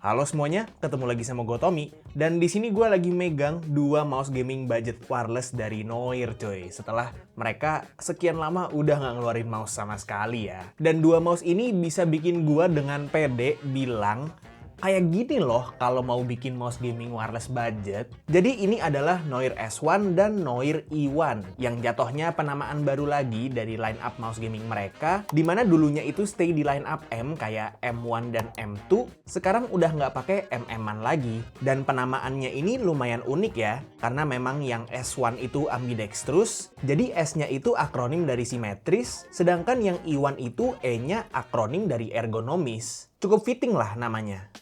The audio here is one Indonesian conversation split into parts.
Halo semuanya, ketemu lagi sama gue Tommy. Dan di sini gue lagi megang dua mouse gaming budget wireless dari Noir coy. Setelah mereka sekian lama udah nggak ngeluarin mouse sama sekali ya. Dan dua mouse ini bisa bikin gue dengan pede bilang kayak gini loh kalau mau bikin mouse gaming wireless budget. Jadi ini adalah Noir S1 dan Noir E1 yang jatuhnya penamaan baru lagi dari line up mouse gaming mereka, dimana dulunya itu stay di line up M kayak M1 dan M2, sekarang udah nggak pakai MM-an lagi. Dan penamaannya ini lumayan unik ya, karena memang yang S1 itu ambidextrous, jadi S-nya itu akronim dari simetris, sedangkan yang E1 itu E-nya akronim dari ergonomis. Cukup fitting lah namanya.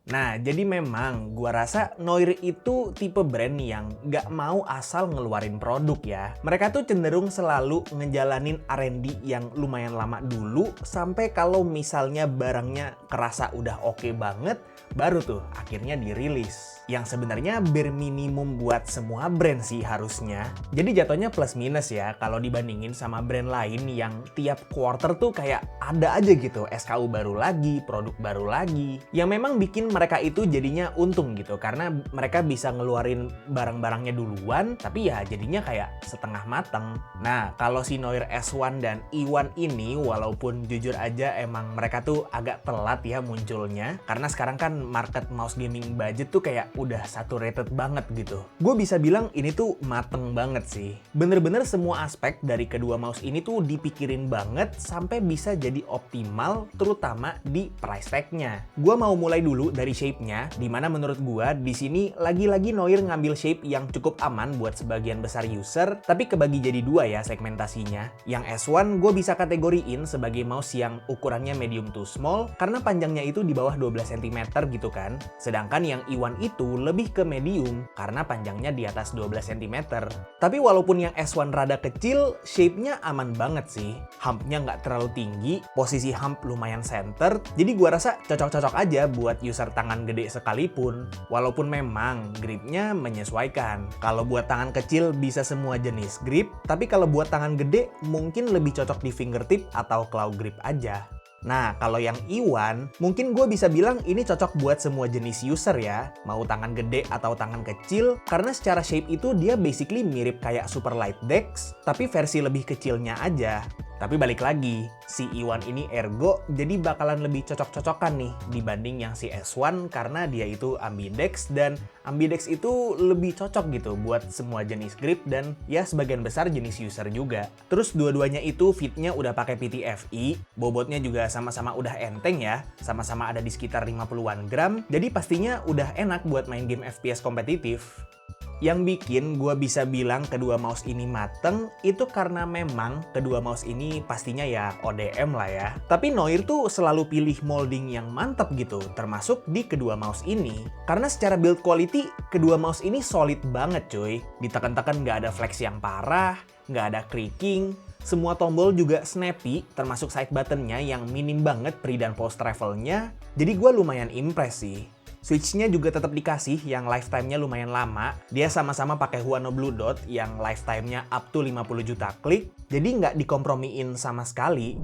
Nah, jadi memang gua rasa Noir itu tipe brand yang nggak mau asal ngeluarin produk ya. Mereka tuh cenderung selalu ngejalanin R&D yang lumayan lama dulu, sampai kalau misalnya barangnya kerasa udah oke banget, baru tuh akhirnya dirilis. Yang sebenarnya bare minimum buat semua brand sih harusnya. Jadi jatuhnya plus minus ya kalau dibandingin sama brand lain yang tiap quarter tuh kayak ada aja gitu SKU baru lagi, produk baru lagi. Yang memang bikin mereka itu jadinya untung gitu karena mereka bisa ngeluarin barang-barangnya duluan, tapi ya jadinya kayak setengah mateng. Nah, kalau si Noir S1 dan E1 ini walaupun jujur aja emang mereka tuh agak telat ya munculnya, karena sekarang kan market mouse gaming budget tuh kayak udah saturated banget gitu. Gue bisa bilang ini tuh mateng banget sih. Bener-bener semua aspek dari kedua mouse ini tuh dipikirin banget sampai bisa jadi optimal, terutama di price tag-nya. Gue mau mulai dulu dari shape-nya, dimana menurut gue di sini lagi-lagi Noir ngambil shape yang cukup aman buat sebagian besar user, tapi kebagi jadi dua ya segmentasinya. Yang S1 gue bisa kategoriin sebagai mouse yang ukurannya medium to small, karena panjangnya itu di bawah 12 cm gitu kan. Sedangkan yang E1 itu lebih ke medium karena panjangnya di atas 12 cm. Tapi walaupun yang S1 rada kecil, shape-nya aman banget sih. Hump-nya nggak terlalu tinggi, posisi hump lumayan center, jadi gua rasa cocok-cocok aja buat user tangan gede sekalipun. Walaupun memang gripnya menyesuaikan. Kalau buat tangan kecil bisa semua jenis grip, tapi kalau buat tangan gede mungkin lebih cocok di fingertip atau claw grip aja. Nah, kalau yang E1, mungkin gue bisa bilang ini cocok buat semua jenis user ya. Mau tangan gede atau tangan kecil, karena secara shape itu dia basically mirip kayak Super Light Dex, tapi versi lebih kecilnya aja. Tapi balik lagi, si E1 ini ergo, jadi bakalan lebih cocok-cocokan nih dibanding yang si S1 karena dia itu ambidex, dan ambidex itu lebih cocok gitu buat semua jenis grip dan ya sebagian besar jenis user juga. Terus dua-duanya itu fitnya udah pakai PTFE, bobotnya juga sama-sama udah enteng ya, sama-sama ada di sekitar 50-an gram, jadi pastinya udah enak buat main game FPS kompetitif. Yang bikin gue bisa bilang kedua mouse ini mateng itu karena memang kedua mouse ini pastinya ya ODM lah ya. Tapi Noir tuh selalu pilih molding yang mantap gitu, termasuk di kedua mouse ini. Karena secara build quality, kedua mouse ini solid banget cuy. Ditekan-tekan nggak ada flex yang parah, nggak ada creaking, semua tombol juga snappy, termasuk side buttonnya yang minim banget pre dan post travelnya. Jadi gue lumayan impress sih. Switch-nya juga tetap dikasih yang lifetime-nya lumayan lama. Dia sama-sama pakai Huano Blue Dot yang lifetime-nya up to 50 juta klik. Jadi nggak dikompromiin sama sekali.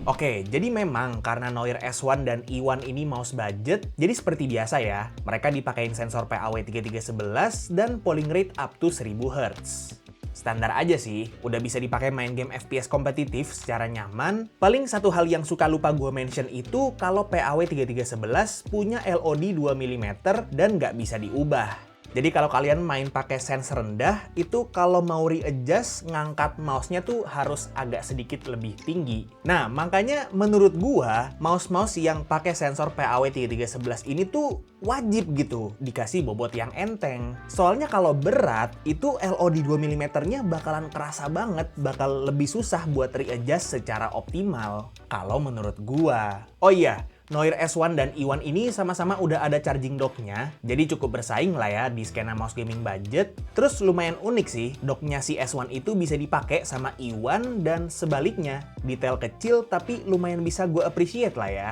Oke, jadi memang karena Noir S1 dan E1 ini mouse budget, jadi seperti biasa ya, mereka dipakein sensor PAW3311 dan polling rate up to 1000 Hz. Standar aja sih, udah bisa dipakai main game FPS kompetitif secara nyaman. Paling satu hal yang suka lupa gue mention itu kalau PAW3311 punya LOD 2 mm dan nggak bisa diubah. Jadi kalau kalian main pakai sense rendah, itu kalau mau readjust ngangkat mouse-nya tuh harus agak sedikit lebih tinggi. Nah, makanya menurut gua, mouse-mouse yang pakai sensor PAW3311 ini tuh wajib gitu dikasih bobot yang enteng. Soalnya kalau berat, itu LOD 2 mm-nya bakalan kerasa banget, bakal lebih susah buat readjust secara optimal. Kalau menurut gua. Oh iya, Noir S1 dan I1 ini sama-sama udah ada charging docknya, jadi cukup bersaing lah ya di skena mouse gaming budget. Terus lumayan unik sih, docknya si S1 itu bisa dipakai sama I1 dan sebaliknya. Detail kecil tapi lumayan bisa gue appreciate lah ya.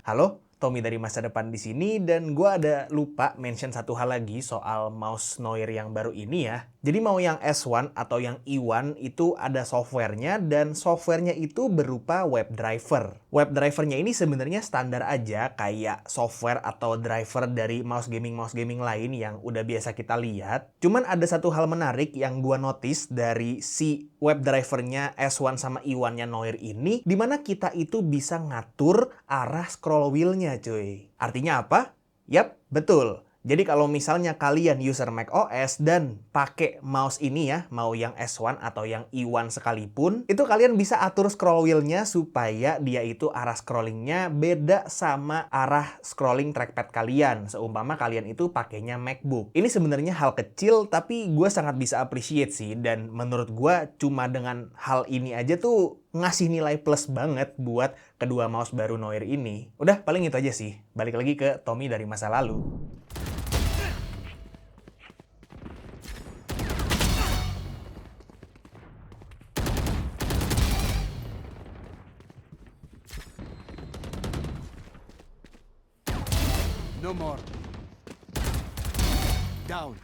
Halo, Tommy dari masa depan di sini, dan gue ada lupa mention satu hal lagi soal mouse Noir yang baru ini ya. Jadi mau yang S1 atau yang I1 itu ada softwarenya, dan softwarenya itu berupa WebDriver. WebDrivernya ini sebenarnya standar aja kayak software atau driver dari mouse gaming lain yang udah biasa kita lihat. Cuman ada satu hal menarik yang gue notice dari si WebDrivernya S1 sama I1-nya Noir ini, dimana kita itu bisa ngatur arah scroll wheel-nya cuy. Artinya apa? Yap, betul. Jadi kalau misalnya kalian user macOS dan pakai mouse ini ya, mau yang S1 atau yang I1 sekalipun, itu kalian bisa atur scroll wheel-nya supaya dia itu arah scrollingnya beda sama arah scrolling trackpad kalian. Seumpama kalian itu pakainya MacBook. Ini sebenarnya hal kecil, tapi gue sangat bisa appreciate sih. Dan menurut gue cuma dengan hal ini aja tuh ngasih nilai plus banget buat kedua mouse baru Noir ini. Udah, paling itu aja sih. Balik lagi ke Tommy dari masa lalu. No more. Down.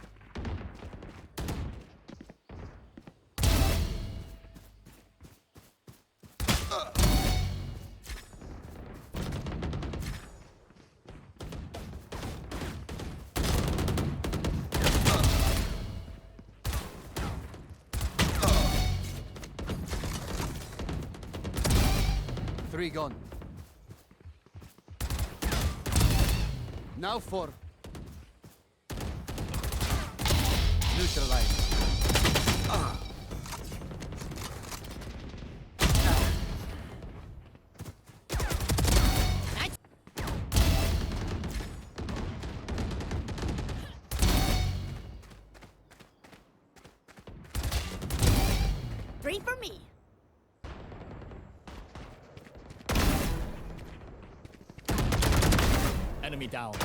Three gone. Now four. Neutralize. Three for me. Enemy down.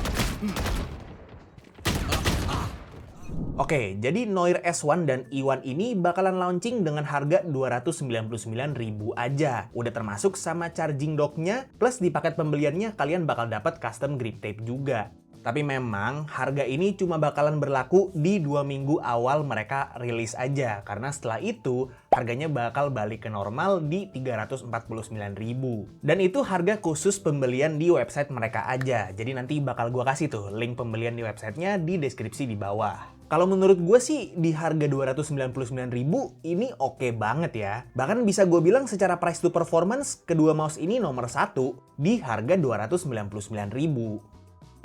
Oke, jadi Noir S1 dan I1 ini bakalan launching dengan harga 299.000 aja. Udah termasuk sama charging docknya, plus di paket pembeliannya kalian bakal dapat custom grip tape juga. Tapi memang harga ini cuma bakalan berlaku di 2 minggu awal mereka rilis aja. Karena setelah itu harganya bakal balik ke normal di 349.000. Dan itu harga khusus pembelian di website mereka aja. Jadi nanti bakal gua kasih tuh link pembelian di websitenya di deskripsi di bawah. Kalau menurut gue sih di harga 299.000 ini oke banget ya. Bahkan bisa gue bilang secara price to performance kedua mouse ini nomor 1 di harga 299.000.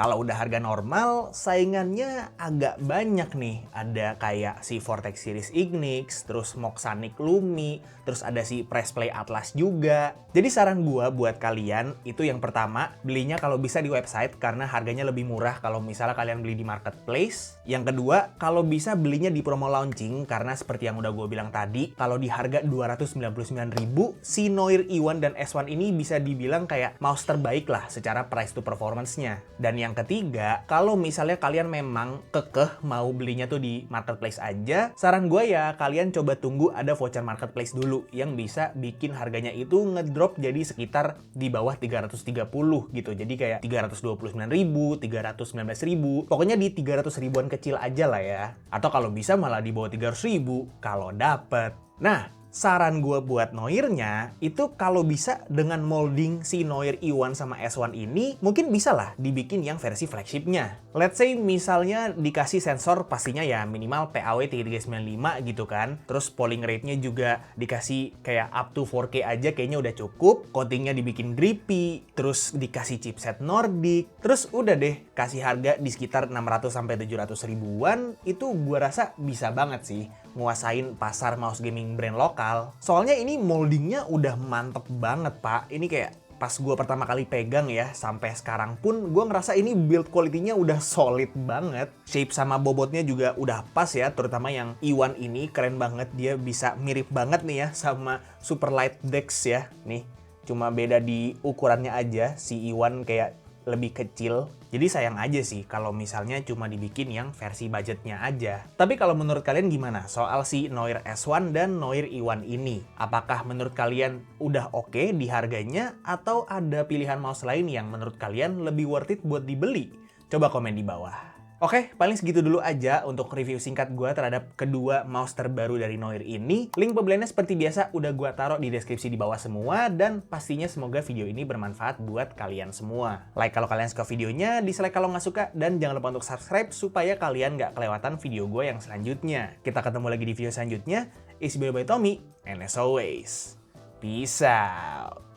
Kalau udah harga normal, saingannya agak banyak nih. Ada kayak si Vortex Series Ignix, terus Moxanic Lumi, terus ada si Pressplay Atlas juga. Jadi saran gua buat kalian, itu yang pertama, belinya kalau bisa di website karena harganya lebih murah kalau misalnya kalian beli di marketplace. Yang kedua, kalau bisa belinya di promo launching karena seperti yang udah gue bilang tadi, kalau di harga 299.000, si Noir I1 dan S1 ini bisa dibilang kayak mouse terbaik lah secara price to performance-nya. Dan yang ketiga, kalau misalnya kalian memang kekeh mau belinya tuh di marketplace aja, saran gue ya kalian coba tunggu ada voucher marketplace dulu yang bisa bikin harganya itu ngedrop jadi sekitar di bawah 330 gitu. Jadi kayak 329.000, 319.000, pokoknya di 300 ribuan kecil aja lah ya. Atau kalau bisa malah di bawah 300.000 kalau dapet. Nah, Saran gue buat Noir-nya, itu kalau bisa dengan molding si Noir E1 sama S1 ini, mungkin bisa lah dibikin yang versi flagshipnya. Let's say misalnya dikasih sensor pastinya ya minimal PAW3395 gitu kan. Terus polling rate-nya juga dikasih kayak up to 4K aja kayaknya udah cukup. Coatingnya dibikin drippy, terus dikasih chipset Nordic. Terus udah deh, kasih harga di sekitar 600-700 ribuan, itu gue rasa bisa banget sih nguasain pasar mouse gaming brand lokal. Soalnya ini moldingnya udah mantep banget pak. Ini kayak pas gue pertama kali pegang ya, sampai sekarang pun gue ngerasa ini build quality-nya udah solid banget. Shape sama bobotnya juga udah pas ya, terutama yang E1 ini keren banget. Dia bisa mirip banget nih ya sama Superlight Dex ya. Nih, cuma beda di ukurannya aja, si E1 kayak lebih kecil. Jadi sayang aja sih kalau misalnya cuma dibikin yang versi budgetnya aja. Tapi kalau menurut kalian gimana soal si Noir S1 dan Noir E1 ini? Apakah menurut kalian udah oke di harganya atau ada pilihan mouse lain yang menurut kalian lebih worth it buat dibeli? Coba komen di bawah. Oke, paling segitu dulu aja untuk review singkat gue terhadap kedua mouse terbaru dari Noir ini. Link pembeliannya seperti biasa udah gue taruh di deskripsi di bawah semua, dan pastinya semoga video ini bermanfaat buat kalian semua. Like kalau kalian suka videonya, dislike kalau nggak suka, dan jangan lupa untuk subscribe supaya kalian nggak kelewatan video gue yang selanjutnya. Kita ketemu lagi di video selanjutnya. It's been by Tommy, and as always, peace out.